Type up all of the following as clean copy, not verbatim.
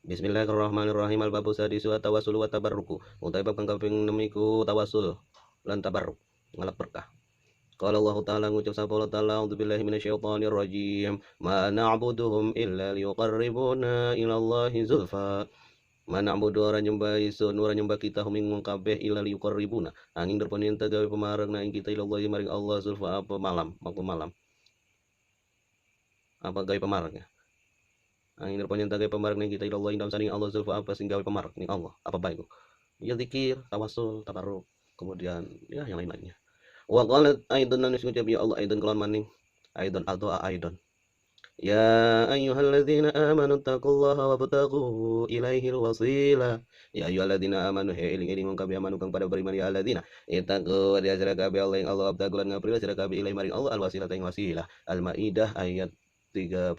Bismillahirrahmanirrahim. Al-babu sadisu at-tawassul wa tabarruku. Utai bab kang kaping 6 iku tawassul lan tabarruk. Ngalap berkah. Qala Allah Ta'ala ngucap sapa Allah Ta'ala a'udzubillahi minasyaitonir rajim. Ma na'buduhum illa liyuqarribuna ila Allahi zulfa. Ma na'budu ora nyembah isun ora nyembah kita hum ing kabeh illa liyuqarribuna. Angin derpanien gawe pemareng na ing kita ila Allah maring Allah zulfa apa malam, waktu malam. Apa gawe pemareng? Angin derpanien gawe pemareng ning kita ila Allah dalam saning Allah zulfa apa sing gawe pemareng ning Allah. Apa baik? Ya zikir, tawasul, tabarruk, kemudian ya yang lain-lainnya. Wa qalat aidan nan ngucap ya Allah aidan kelawan maning. Aidan addu'a aidan. Ya ayyuhalladzina amanu taqullaha wabtaghu ilaihil wasila. Ya ayyuhalladzina amanu he eling-eling wong kabeh amanu kang pada beriman ya alladzina. Ittaqu dia sira kabeh Allah ing Allah abdagulan ngapril sira kabeh ilaih maring Allah alwasilah ing wasilah. Al-Maidah ayat 35.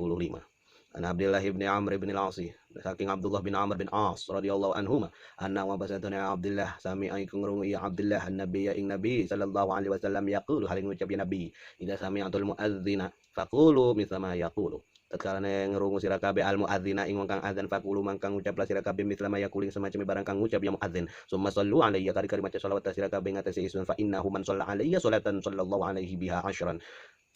An Abdullah bin Amr bin Al-As saking Abdullah bin Amr bin As radhiyallahu anhuma anna wa basatuna Abdullah sami ay kungrung ya Abdullah an-nabiy ing nabi sallallahu alaihi wasallam yaqulu haling ngucap ya nabi idza sami'atul muadzina faqulu mithla ma yaqulu tatkala ngrungu sira kabeh al muadzina ing wong kang adzan faqulu mangkang ngucaplah sira kabeh mithla ma yaqulu semacam barang kang ngucap ya muadzin summa sallu alayya kari-kari maca selawat sira kabeh ngatasi isun fa innahu man shalla alayya salatan sallallahu alaihi biha asyran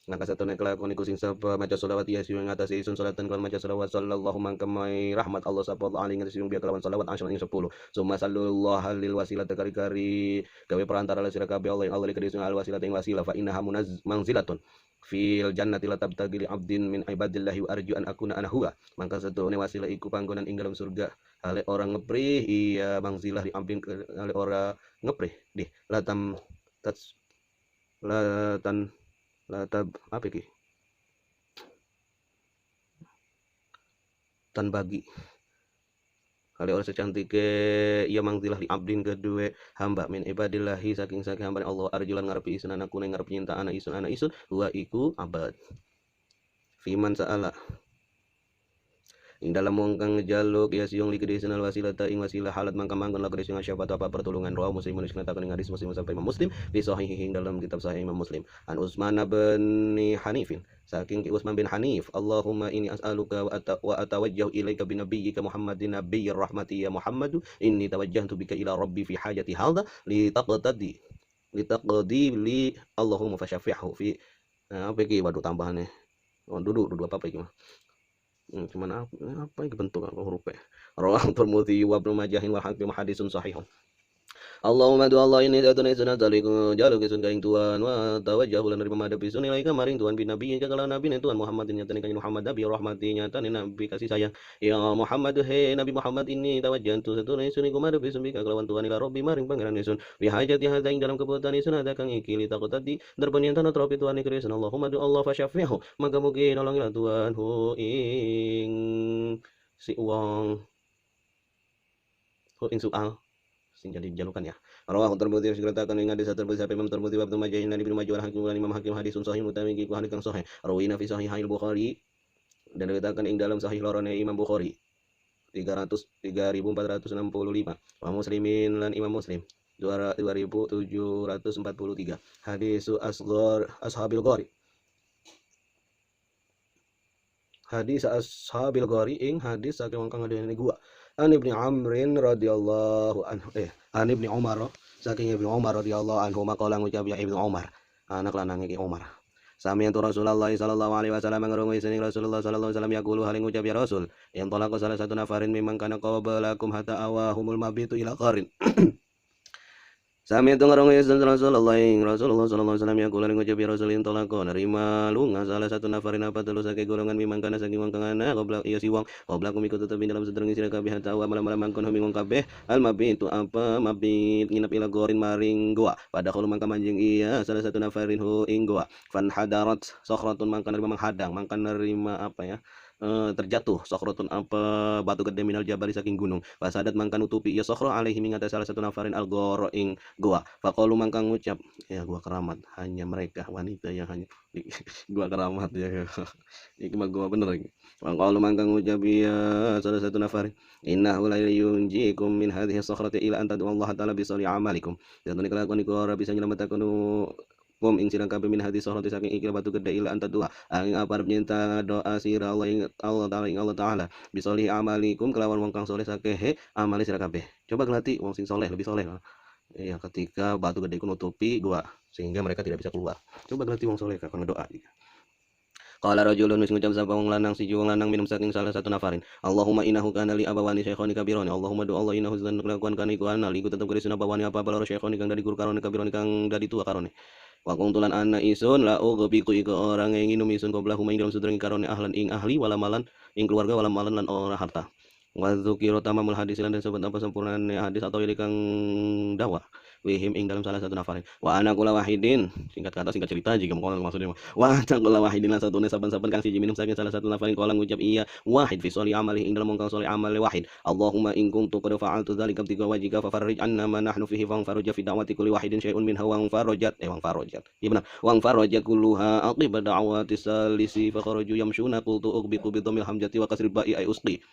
ngangka satune kelakon iku sing sapa maca selawat ya sing ngatasi isun salatan kelawan maca selawat sallallahu mangkamai rahmat Allah sapa Allah aling ngatasi biya kelawan selawat asyran ing 10 summa sallallahu lil wasilah kari-kari gawe perantara sira kabeh Allah yang Allah likadi al wasilah ing wasilah fa innaha manzilatun fil jannati la tabtagi li abdin min ibadillahi wa arju an akuna ana huwa mangka satune wasilah iku panggonan ing dalam surga hale orang ngeprih iya mangzilah di abdin hale ora ngeprih di latam tats latan latab apa iki tan bagi kali orang secantik ia mangzilah di abdin kedua hamba min ibadillahi saking hamba Allah arjulan ngarepi isun anakku nang ngarep nyinta anak isun huwa iku abad fiman sa'ala ing dalam wong kang ngejaluk ya siung likede sunal wasilata ing wasilah halat mangka manggon lakade sing syafaat apa pertolongan rawi muslim nyatakan ing hadis muslim sampai Imam Muslim fi sahih ing dalam kitab sahih Imam Muslim an Utsman bin Hanifin saking Utsman bin Hanif Allahumma inni as'aluka wa atawajjahu ilaika bi nabiyyika Muhammadin nabiyyir rahmati ya Muhammadu inni tawajjahtu bika ila rabbi fi hajati hadha li taqdi li Allahumma fasyafi'hu fi apa iki waduh tambahannya duduk apa iki mah cuman apa yang bentuk huruf rawahu Tirmidzi wa Ibnu Majah wa Hakim hadisun sahih. Allahumma du Allah ini satuna sunat zaliku jaluk sun kaing Tuhan wa tawajjah bulan dari memadapi sun ilaika maring Tuhan bin nabi kala nabi ne Tuhan Muhammad nyatane kanjeng Muhammad nabi rahmati nyatane nabi kasih sayang ya Muhammad he nabi Muhammad ini tawajjantu satuna sun iku madapi sun bika kelawan Tuhan ila rabbi maring pangeran sun bi hajati hadza ing dalam kebutuhan sun ada kang iki li takut tadi darpanian tanah tropi Tuhan iki sun Allahumma du Allah fasyafihu maka mugi nolongilah Tuhan hu ing si wong hu ing soal sing jadi jalukan ya. Rawahu Tirmidzi diceritakan ing hadis Tirmidzi sampai Imam Tirmidzi wa Ibnu Majah dan Ibnu Majah Hakim dan Imam Hakim hadisun sahih mutawin ki hadis kang sahih. Rawina fi sahih Bukhari dan diceritakan ing dalam sahih lorone Imam Bukhari 3465 wa Muslimin lan Imam Muslim 2743 hadis ashabil ghari hadis ashabil ghari ing hadis saking wong kang ngadene gua An Ibnu Amrin radhiyallahu anhu An Ibnu Umar saking Ibnu Umar radhiyallahu anhu maqala ngucap ya Ibnu Umar anak lanang iki Umar sami antu Rasulullah sallallahu alaihi wasallam ngrungu isine Rasulullah sallallahu alaihi wasallam yaqulu haling ngucap ya Rasul yang tolak salah satu nafarin mimang kana qablakum hatta awahumul mabitu ila qarin Sami itu ngarong Yesus Rasulullah sallallahu alaihi wasallam ya kula ngucap ya Rasul intolako nerima lunga salah satu nafarin apa telu saking golongan mimang kana saking wong kang ana goblok iya si wong goblok ikut tetep dalam sedhereng sira kabeh tawa malam-malam mangkon humi wong kabeh al mabit itu apa mabit nginep ila gorin maring goa pada kalau mangka manjing iya salah satu nafarin hu ing goa fan hadarat sakhratun mangka nerima menghadang mangka nerima apa ya terjatuh sakhratun apa batu gede minal jabal saking gunung fasadat mangka nutupi ya sakhra alaihi mingata salah satu nafarin al ghor ing gua faqalu mangka ngucap ya gua keramat hanya mereka wanita yang hanya gua keramat ya iki mah gua bener iki faqalu mangka ngucap ya salah satu nafarin innahu la yunjikum min hadhihi sakhrati ila an tad'u Allah ta'ala bi sali amalikum dan kelakuan iku ora bisa nyelametkeun kum ing sira kabeh min hadis sahrati saking iki batu gede ila anta doa angin aparep nyenta doa sira Allah ing Allah taala bisolihi amalikum kelawan wong kang soleh sakehe amali sira kabeh. Coba ngelati wong sing soleh lebih soleh ya ketika batu gede ku nutupi gua sehingga mereka tidak bisa keluar. Coba ngelati wong soleh karena doa. Qala rajulun wis ngucap sapa wong lanang siji wong lanang minum saking salah satu nafarin. Allahumma innahu kana li abawani shaykhani kabirani. Allahumma do Allah innahu zan kelakuan kan iku ana liku tetep gede sunabawani apa balaro shaykhani kang dari guru karone kabirani kang dari tua karone. Wa kuntulan ana isun la ughbiku iku orang yang nginum isun qabla huma ing dalam sedurunge karone ahlan ing ahli wala malan ing keluarga wala malan lan ora harta. Wa dzukira tamamul hadis lan sobat apa sempurnane hadis atau ili kang dawa wihim ing dalam salah satu nafarin wa ana kula wahidin singkat kata singkat cerita jika mau maksudnya wa ana kula wahidin lan satune saban-saban kang siji minum saking salah satu nafarin kala ngucap iya wahid fi soli amali ing dalam mongkang soli amali wahid Allahumma in kuntu qad fa'altu dzalika ibtiga wajhika fa farrij anna ma nahnu fihi fa faraj fi da'wati kulli wahidin syai'un minha wa farajat iya benar wa farajat kulluha aqiba da'wati salisi fa kharaju yamshuna qultu uqbiqu bi dhammil hamzati wa kasril ba'i ay usqi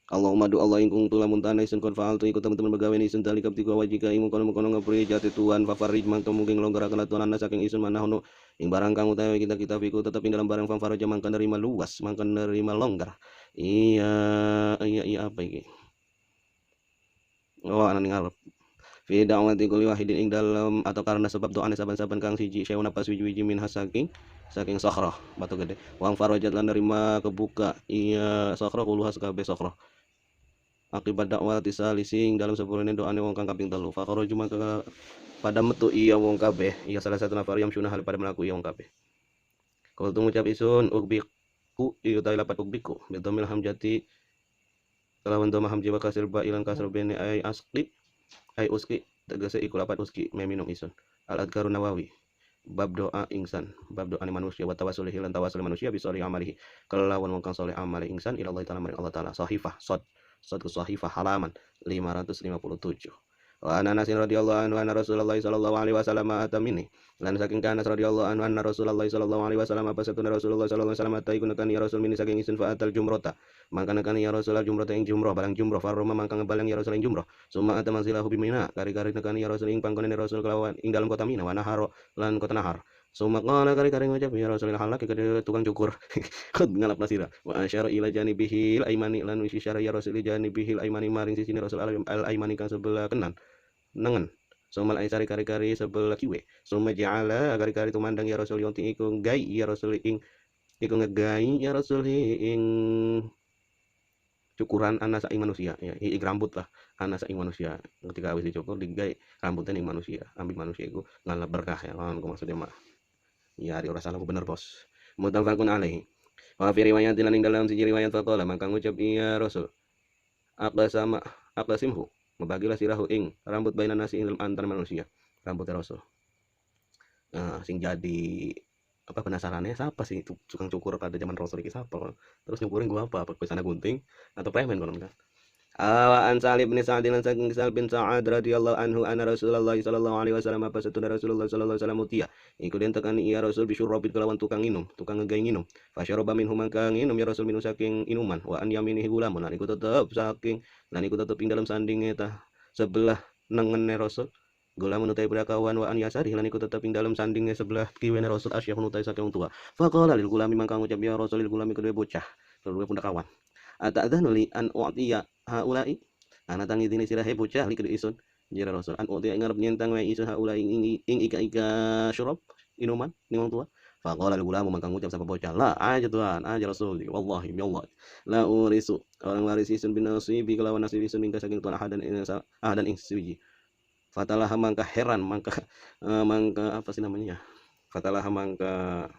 Allahumma do Allah ingkung tula muntana isun kon faal tu ikut teman-teman begawe isun tali kapti gua wajika imu kono ngapuri jati tuan fafarij mang mungkin longgarakan tuan anda saking isun mana hono ing barang kang utawi kita fiku tetap ing dalam barang fanfaraja mangkan nerima luas mangkan nerima longgar iya apa iki oh anak ngarep fi da'wati kulli wahidin ing dalam atau karena sebab doa saban-saban kang siji syai'un apa wiji min hasaking saking sakhrah batu gede wang farajat lan nerima kebuka iya sakhrah kuluha sakabe sakhrah akibat dakwah tisalising dalam sepurane doane wong kang kaping 3 fa kharaju maka pada metu iya wong kabeh iya salah satu nafar yang sunah pada melaku iya wong kabeh kalau tu ngucap isun ukbiku iya ta lapat ukbiku bidomil hamjati kelawan doma hamji wa kasir ba ilan kasir bene ay asqi ay uski tegese iku lapat uski meminum isun al adkarun nawawi bab doa ingsan bab doa manusia wa tawassulihi lan tawassul manusia bi sholih amalihi kelawan wong kang saleh amali ingsan ila Allah taala maring Allah taala sahifah Satu sahifah halaman 557. Wa ana Anas radhiyallahu anhu anna Rasulullah sallallahu alaihi wasallam atamini. Lan saking Anas radhiyallahu anhu anna Rasulullah sallallahu alaihi wasallam apa satuna Rasulullah sallallahu alaihi wasallam taikun kan ya Rasul min saking isun fa atal jumrata. Mangkana kan ya Rasulullah jumrata ing jumrah barang jumrah faroma mangkang ngebalang ya Rasul ing jumrah. Summa atamanzilahu bimina kari-kari nekan ya Rasul ing panggonan Rasul kelawan ing dalam kota Mina wa nahar lan kota Nahar. Sumakna kari-kari ngucap ya Rasulullah halak ke tukang cukur. Khud ngalap nasira. Wa asyara ila janibihil aimani lan wis isyara ya Rasul janibihil aimani maring sisi Rasul al aimani kang sebelah kanan. Nengen. Sumal aisari kari-kari sebelah kiwe. Suma ja'ala kari-kari tumandang ya Rasul yonti iku gai ya Rasul ing iku ngegai ya Rasul ing cukuran anak saing manusia ya ing rambut lah anak saing manusia ketika wis dicukur digai rambutnya ing manusia ambil manusia iku ngalap berkah ya kan maksudnya mah ya hari ora salah bener bos mutafaqun alaihi wa fi riwayat lan ing dalam siji riwayat faqala mangka ngucap iya Rasul aqlasimhu membagilah sirahu ing rambut bainan nasi ing antar manusia rambut Rasul nah sing jadi apa penasarannya siapa sih itu tukang cukur pada zaman Rasul iki siapa terus nyukurin gua apa sana gunting atau preman konon kan An Salib bin Sa'd lan saking Sa'd bin Sa'ad radhiyallahu anhu anna Rasulullah sallallahu alaihi wasallam apa satuna Rasulullah sallallahu alaihi wasallam utia iku den tekan iya Rasul bisyurabit kelawan tukang nginum tukang ngegay nginum fasyaraba minhum mangka nginum ya Rasul minum saking inuman wa an yaminihi gulamun lan iku tetep saking lan iku tetep ing dalam sandinge tah sebelah nengene Rasul gulamun utai berakawan wa an yasari lan iku tetep ing dalam sandinge sebelah kiwene Rasul asyahun utai saking tua faqala lil gulami mangka ngucap ya Rasul lil gulami kedue bocah kedue pundakawan ata'dzanu li an u'tiya haula'i ana tangi dini sirahe bocah li isun jira Rasul an u'tiya ngarep nyentang wa isun haula'i ing ika syurab inuman ning wong tua faqala al-gulamu mangka ngucap sapa bocah la aja Tuhan aja Rasul wallahi ya Allah la urisu orang waris isun bin nasibi kelawan nasib isun ing saking tuan ahadan ing suci fatalah mangka heran mangka apa sih namanya fatalah mangka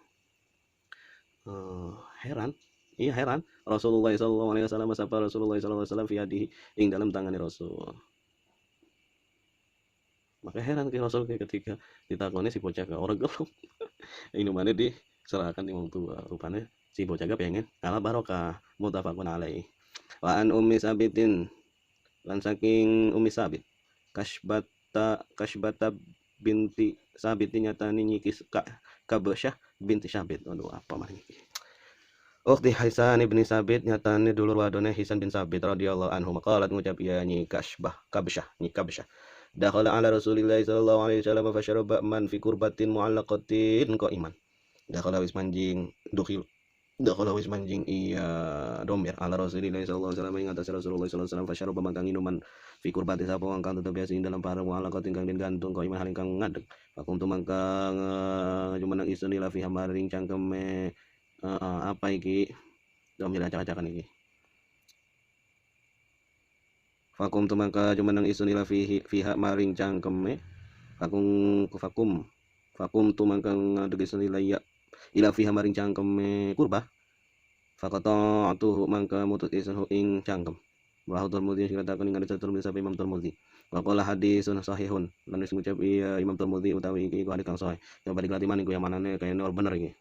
heran iya heran Rasulullah sallallahu alaihi wasallam sapa Rasulullah sallallahu alaihi wasallam fi yadihi ing dalam tangannya Rasul maka heran ke Rasul ketika ditakoni si bocah ke orang gelap ini mana diserahkan di wong tua rupanya si bocah pengen ala barokah mutafaqun alaihi wa an ummi sabitin lan saking ummi sabit kasbata binti sabit nyatani nyikis kabasyah binti sabit aduh apa mah iki Ukhti Hisan ibn Sabit nyatane dulur wadone Hisan bin Sabit radhiyallahu anhu maqalat ngucap ya nyi kabsyah dakhala ala Rasulillah sallallahu alaihi wasallam fasyaraba man fi kurbatin mu'allaqatin qa'iman. Dakhala wis manjing dukhil dakhala wis manjing iya domir ala Rasulillah sallallahu alaihi wasallam ing atas Rasulullah sallallahu alaihi wasallam fasyaraba mangkang minuman fi kurbati sapa wong kang tetep biasa ing dalam para mu'allaqatin kang den gantung qa'iman haling kang ngadeg. Pakum tumangkang jumeneng isun ila fi hamaring cangkeme apa iki domir acak-acakan iki. Fakum tumangka jumeneng isun ila fiha maring cangkeme fakum tumangka ngadeg isun ila fiha maring cangkeme kurba fakata atuh mangka mutut isun ing cangkem Rahu Tirmidzi ceritakan ing hadis Tirmidzi sampai Imam Tirmidzi wa qala hadisun sahihun lan wis ngucap Imam Tirmidzi utawi iki hadis kang sahih coba dikati maning ku yang manane kayane bener iki.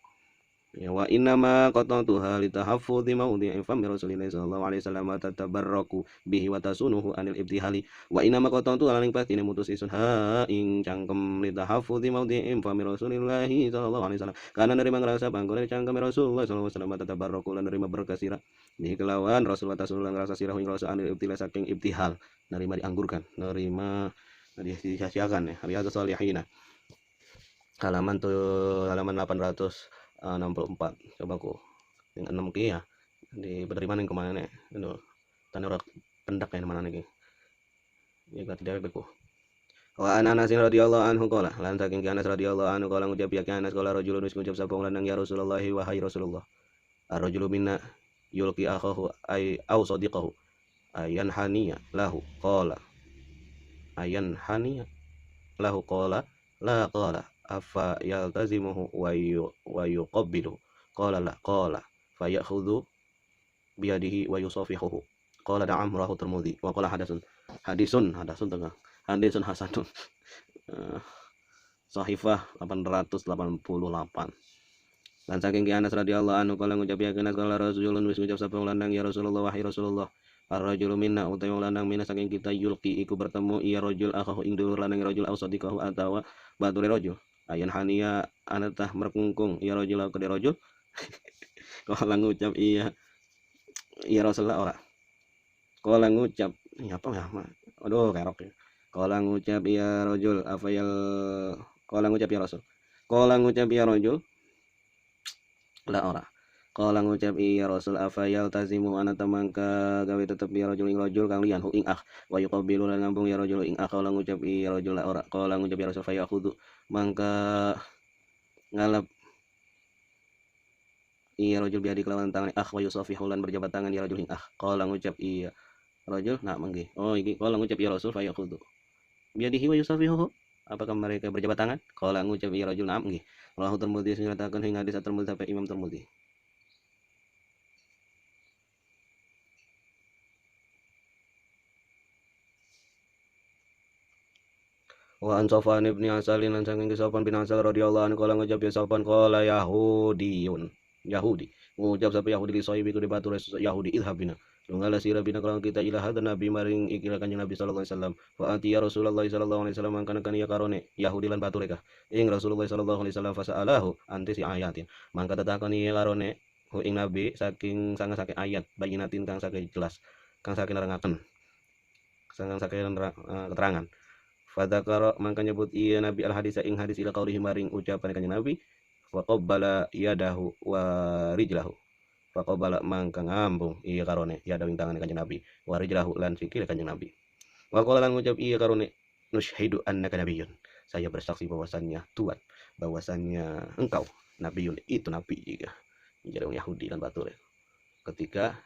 Ya wa inna ma qatatuha litahaffudhi mawdi'i fami Rasulillah sallallahu alaihi wasallam tatabarraku bihi wa tasunuhu anil ibtihali wa inna ma qatatu laning pastine mutus isun ha ing cangkem litahaffudhi mawdi'i fami Rasulillah sallallahu alaihi wasallam karena nerima ngrasa panggonan cangkem Rasulullah sallallahu alaihi wasallam tatabarraku lan nerima berkah sirah bihi kelawan Rasul wa tasunu lan ngrasa sirah ing rasa anil ibtihal saking ibtihal nerima dianggurkan nerima disia-siakan ya riyadhus shalihin halaman 864 coba ku dengan 6 ki ya di penerimaan yang kemana nih itu tanah pendak yang mana nih ya tidak beku wa Anas radhiyallahu anhu qala lan saking Anas radhiyallahu anhu qala ngucap ya Anas qala rajulun wis ngucap sapa lanang ya Rasulullah wahai Rasulullah ar-rajulu minna yulqi akhahu ay au sadiqahu ayan haniya lahu qala la qala afa yaltazimuhu wa yuqabbilu qala la qala fayakhudhu biyadihi wa yusafihuhu qala na'am rawahu Tirmidzi wa qala hadisun tengah hadisun hasanun sahifah 888 dan saking Anas radhiyallahu anhu kala ngucap ya Anas kala Rasulullah wis ngucap sapa lanang ya Rasulullah wahai Rasulullah ar-rajulu minna utawi wong lanang minna saking kita yulqi iku bertemu iya rajul akhahu ing dulur lanang rajul au sadiqahu atawa bature rajul ayan hania anatah merkungkung iya rajul au kede rajul kala ngucap iya Rasulullah ora kala ngucap apa ya aduh kerok ya kala ngucap iya rajul afayal kala ngucap ya Rasul kala ngucap iya rajul la ora kala ngucap iya Rasul afayal tazimu ana tamangka gawe tetep ya rajul ing rajul kang liyan hu ing wa yuqabilu lan ngambung ya rajul ing kala ngucap iya rajul la ora kala ngucap ya Rasul fa yakhudhu mangka ngalap iya rajul biadi kelawan tangan wa yusafihu lan berjabat tangan ya rajul ing kala ngucap iya rajul nak manggi oh iki kala ngucap ya Rasul fa yakhudhu biadihi wa yusafihu apakah mereka berjabat tangan kala ngucap iya rajul nak manggi Rawahu Tirmidzi nyatakan hingga hadis Tirmidzi sampai Imam Tirmidzi. Wa an Safwan bin Asal lan saking Safwan bin Asal radhiyallahu anhu kala ngucap ya Safwan kala Yahudi ngucap sapa Yahudi li sahibi ku dibatur Yahudi idhabina Tunggal sira bina kalau kita ilah dan Nabi maring ikilah kanjeng Nabi sallallahu alaihi wasallam. Fa ati ya Rasulullah sallallahu alaihi wasallam kan ya karone Yahudi lan batur ka. Ing Rasulullah sallallahu alaihi wasallam fasaalahu anti si ayatin. Mangka tatakoni karone hu ing Nabi saking saking ayat bayinatin kang saking jelas, kang saking nerangaken. Saking keterangan. Fadzakara mangka nyebut iya Nabi al hadis ing hadis ila qaurihi maring ucapan kanjeng Nabi wa qabbala yadahu wa rijlahu. Faqabala mangka ngambung iya karone ya dawing tangan kanjeng Nabi wa rijlahu lan sikil kanjeng Nabi wa qala lan ngucap iya karone nusyhidu annaka nabiyyun saya bersaksi bahwasannya Tuhan bahwasannya engkau nabiyyun itu nabi juga jadi orang Yahudi dan batur ketika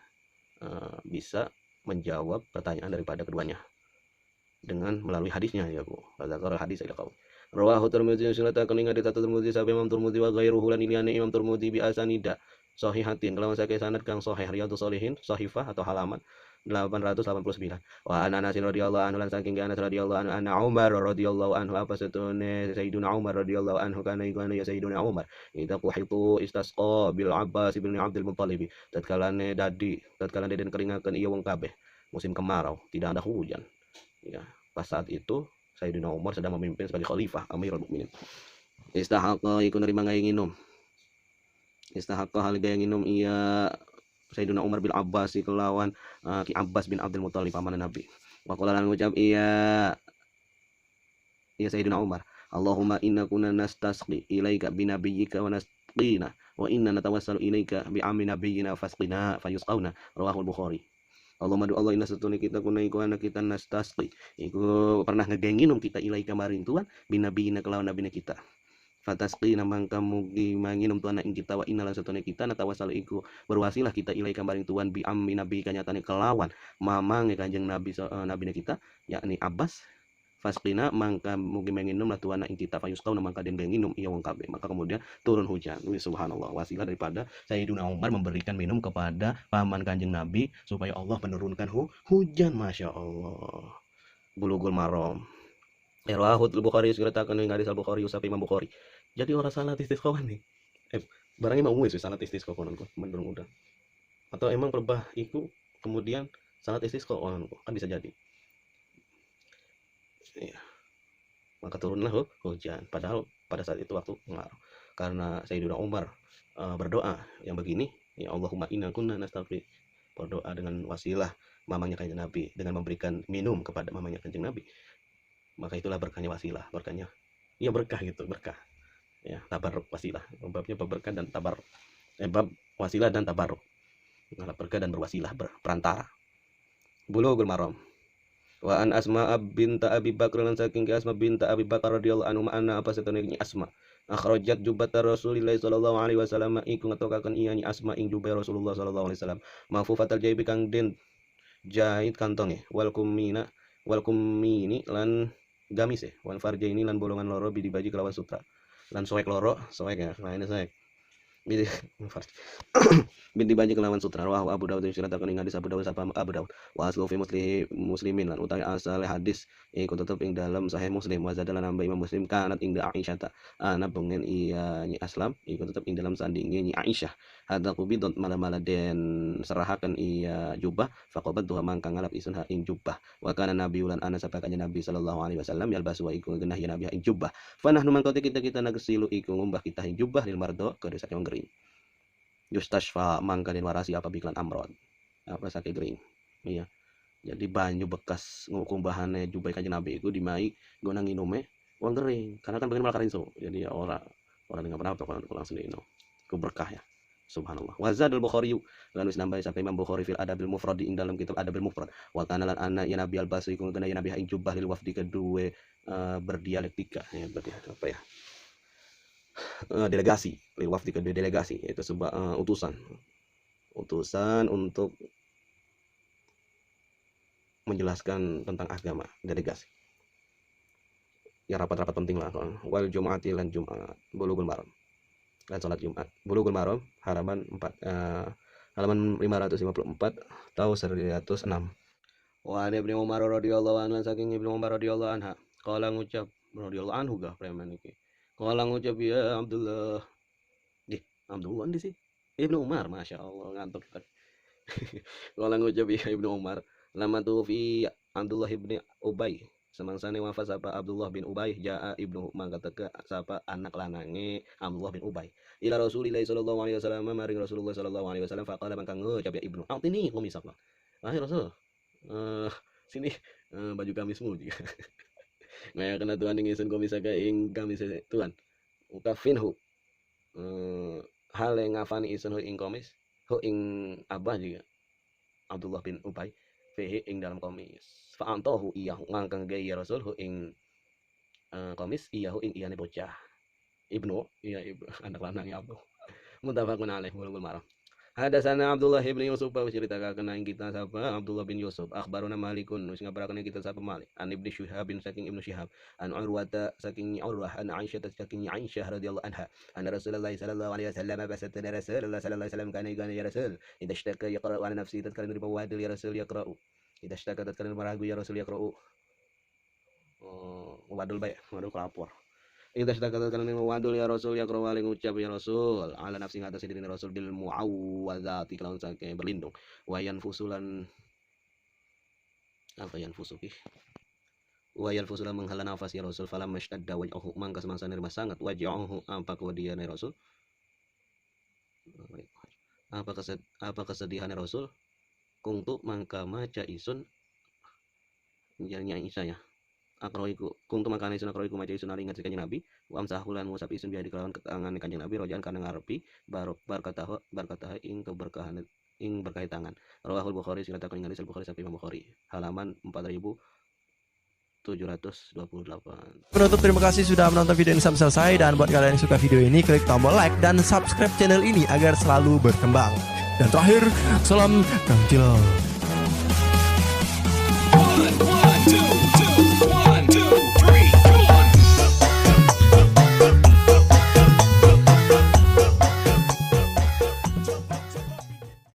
bisa menjawab pertanyaan daripada keduanya dengan melalui hadisnya ya Bu bazakar hadis ila kau rawahu Tirmidzi sulatakan ing hadis Tirmidzi sampai Imam Tirmidzi wa ghairuhu lan iliyane Imam Tirmidzi bi asanida sahihatin kelawan saking sanad kang sahih Riyadhus Shalihin sahifah atau halaman 889 wa Anas radhiyallahu anhu lan saking Anas radhiyallahu anhu anna Umar radhiyallahu anhu apa satune Sayyiduna Umar radhiyallahu anhu kana ya Sayyiduna Umar ida quhitu istasqa bil Abbas bin Abdul Muttalib tatkala den keringakeun ieu wong kabeh musim kemarau tidak ada hujan ya pas saat itu Sayyidina Umar sedang memimpin sebagai khalifah Amirul Mukminin istahaqa iku nerima nginum istahaqqa hal gaya nginum iya Sayyidina Umar bin Abbas kelawan Ki Abbas bin Abdul Muttalib paman Nabi wa qala lan ngucap iya ya Sayyidina Umar, Allahumma inna kunna nastasqi ilaika binabiyyika wa nasqina wa inna natawassalu ilaika bi amri nabiyyina fasqina fayusqauna, rawahul Bukhari. Allahumma do Allah inna satune kita kunai ku anak kita nastasqi iku pernah ngegenginum kita ilaika maring Tuhan binabiyina kelawan nabina kita fatasqi namang kamu manginum tuan ing kita wa inna satune kita natawassalu iku berwasilah kita ilaika maring Tuhan bi amri nabi kanyatane kelawan mamang kanjeng nabi nabina kita yakni Abbas fasqina mangka mugi menginum lah tuana ing kita fayusqau mangka den menginum iya wong kabeh, maka kemudian turun hujan. Wih, subhanallah, wasilah daripada Sayyidina Umar memberikan minum kepada paman kanjeng Nabi supaya Allah menurunkan hujan. Masya Allah. Bulughul Maram Rahut Bukhari ceritakan ing hadis Al Bukhari usap Imam Bukhari. Jadi orang salat istisqa nih. Barangnya mau wis salat istisqa konon menurun udah. Atau emang perbah iku kemudian salat istisqa kan bisa jadi. Ya, maka turunlah hujan. Padahal pada saat itu waktu ngarang. Karena Sayyidina Umar berdoa yang begini, ya Allahumma inna kunna nastaghfir, berdoa dengan wasilah mamanya kanjeng Nabi dengan memberikan minum kepada mamanya kanjeng Nabi, maka itulah berkahnya wasilah, berkahnya ya berkah gitu, berkah ya, tabarruk wasilah, babnya berkah dan tabarruk, bab wasilah dan tabarruk, berkah dan berwasilah, perantara. Bulughul Maram wa an Asma binta Abi Bakar lan saking Asma binta Abi Bakar radhiyallahu anhu ma'ana apa setune Asma akhrajat jubata Rasulillah sallallahu alaihi wasallam iku ngetokaken iya ni Asma ing jubah Rasulullah sallallahu alaihi wasallam mafufatal jaibi kang den jahit kantonge wal kumini lan gamise wal farjaini lan bolongan loro bidi baji kelawan sutra lan soek loro soek ya lainnya soek bidi binti banjir kelawan sutra rawahu Abu Dawud ceritakan ing hadis Abu Dawud sapa Abu Dawud wa aslu fi muslimin lan utawi asal hadis iku tetep ing dalam sahih Muslim wa zadalan nambah Imam Muslim kanat ing Aisyah ta ana bengen iya nyi aslam iku tetep ing dalam sandinge nyi Aisyah hadza kubidot mala-mala den serahaken iya jubah faqabat duha mangkang ngalap isun ha ing jubah wa kana nabi ulan ana sapa kanjeng Nabi sallallahu alaihi wasallam yalbasu wa iku genah ya nabi ing jubah fanahnu mangko kita nagsilu iku ngumbah kita ing jubah lil mardo ke desa yang gering yustashfa mangka den warasi apa biklan amrod apa sakit gering iya jadi banyu bekas ngukumbahane jubah kanjeng Nabi iku dimai guna nginume wong gering karena kan pengen malah karinso jadi ya orang dengan apa kalau langsung dino ku berkah ya subhanallah wa zadul Bukhari lan wis nambah sampai Imam Bukhari fil adabil mufrad ing dalam kitab adabil mufrad wa kana lan ana ya Nabi al-Basri iku kena ya Nabi ing jubah lil wafdi kedue berdialektika ya berarti apa ya delegasi lil wafdi kedua delegasi itu sebuah utusan untuk menjelaskan tentang agama delegasi ya rapat-rapat penting lah wal jum'ati lan Jumat Bulughul Maram dan salat Jumat Bulughul Maram halaman 554 tahun 106 wa Ibnu Umar radhiyallahu anhu saking Ibnu Umar radhiyallahu anha qala ngucap radhiyallahu anhu gah preman iki qala ngucap ya Abdullah Abdullah di sih Ibnu Umar masya Allah ngantuk kan qala ngucap ya Ibnu Umar lama tu fi Abdullah ibni Ubay semangsane wafat sapa Abdullah bin Ubay jaa ibnu mangka teka sapa anak lanange Abdullah bin Ubay ila Rasulillah sallallahu alaihi wasallam maring Rasulullah sallallahu alaihi wasallam faqala mangka ngucap ya ibnu altini kumisak lah Rasul sini baju gamismu juga ngaya kena Tuhan ingin komisa ka ing gamis Tuhan ukafinhu hal yang ngafani isun ing komis ing abah juga Abdullah bin Ubay fihi ing dalam komis fa antahu iyahu ngangkang gaya Rasul hu ing komis iyahu ing iyane bocah ibnu iya ibu anak lanang ya Abdul muttafaqun alaih Bulughul Maram hadatsana Abdullah bin Yusuf ceritakan ing kita sapa Abdullah bin Yusuf akhbaruna Malikun wis ngabaraken kita sapa Malik an Ibnu Syihab saking Ibnu Syihab an Urwata saking Urwah an Aisyah saking Aisyah radhiyallahu anha anna Rasulullah sallallahu alaihi wasallam basatana Rasulullah sallallahu alaihi wasallam kana ya Rasul idza ishtaka yaqra'u ala nafsi tatkala berwadil ya Rasul yaqra'u idza ishtaka tatkala meragu ya Rasul yaqra'u wadul baik wadul kelapor idza ishtaka tatkala wadul ya Rasul yaqra'u wa ngucap ya Rasul ala nafsi atas diri Rasul bil muawwadzati kelawan saking berlindung wayan fusulan apa yan fusuki wayal fusulan menghala nafas ya Rasul falam mashtadda waj'uhu mangka semangsa nerima sangat waj'uhu apa kewadian Rasul apa kesedihan Rasul kungtu mangka maca isun nyanyi saya akroiku kuntu makane isun akroiku maca isun ali ingat si Kanjeng Nabi wa amsahulan ngusap isun biadi kelawan tangan Kanjeng Nabi rojaan kana ngarepi barkatah ing keberkahan ing berkahi tangan. Rawahul Bukhari silatakeun ningali Bukhari sampai Imam Bukhari halaman 4728. Penutup, terima kasih sudah menonton video ini sampai selesai, dan buat kalian yang suka video ini klik tombol like dan subscribe channel ini agar selalu berkembang. Dan terakhir, salam ganjil.